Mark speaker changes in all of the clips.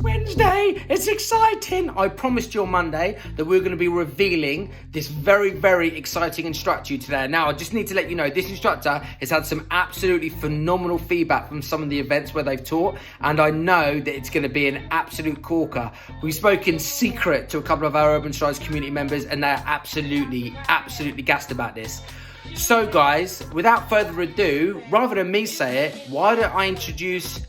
Speaker 1: Wednesday. It's exciting. I promised you on Monday that we were going to be revealing this very, very exciting instructor today. Now, I just need to let you know, this instructor has had some absolutely phenomenal feedback from some of the events where they've taught, and I know that it's going to be an absolute corker. We spoke in secret to a couple of our Urban Strides community members, and they're absolutely gassed about this. So guys, without further ado, rather than me say it, why don't I introduce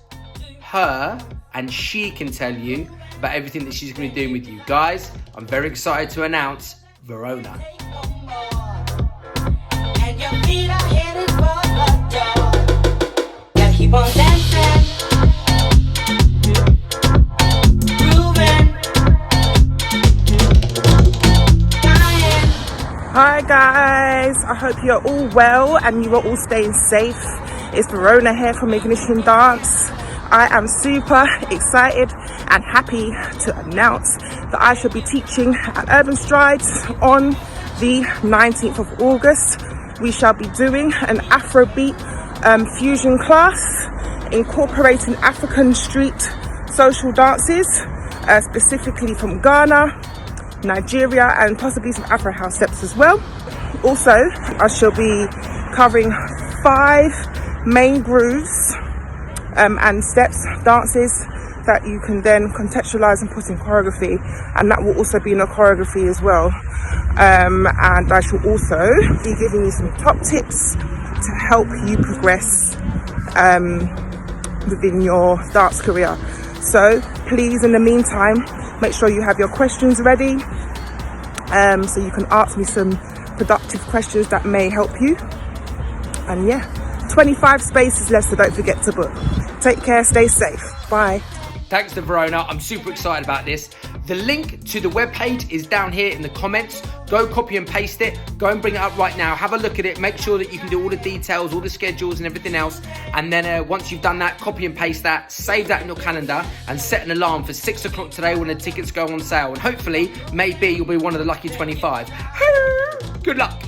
Speaker 1: her and she can tell you about everything that she's going to be doing with you. Guys, I'm very excited to announce Verona.
Speaker 2: And your feet are headed for the door. Gotta keep on dancing, grooving, dying.
Speaker 3: Hi guys, I hope you're all well and you are all staying safe. It's Verona here from Ignition Dance. I am super excited and happy to announce that I shall be teaching at Urban Strides on the 19th of August. We shall be doing an Afrobeat fusion class incorporating African street social dances, specifically from Ghana, Nigeria, and possibly some Afro house steps as well. Also, I shall be covering 5 main grooves and steps, dances that you can then contextualize and put in choreography, and that will also be in a choreography as well. And I shall also be giving you some top tips to help you progress within your dance career. So please, in the meantime, make sure you have your questions ready, so you can ask me some productive questions that may help you. And yeah, 25 spaces left, so don't forget to book. Take care, stay safe. Bye.
Speaker 1: Thanks to Verona. I'm super excited about this. The link to the webpage is down here in the comments. Go copy and paste it. Go and bring it up right now. Have a look at it. Make sure that you can do all the details, all the schedules and everything else. And then once you've done that, copy and paste that, save that in your calendar and set an alarm for 6 o'clock today when the tickets go on sale. And hopefully, maybe you'll be one of the lucky 25. Good luck.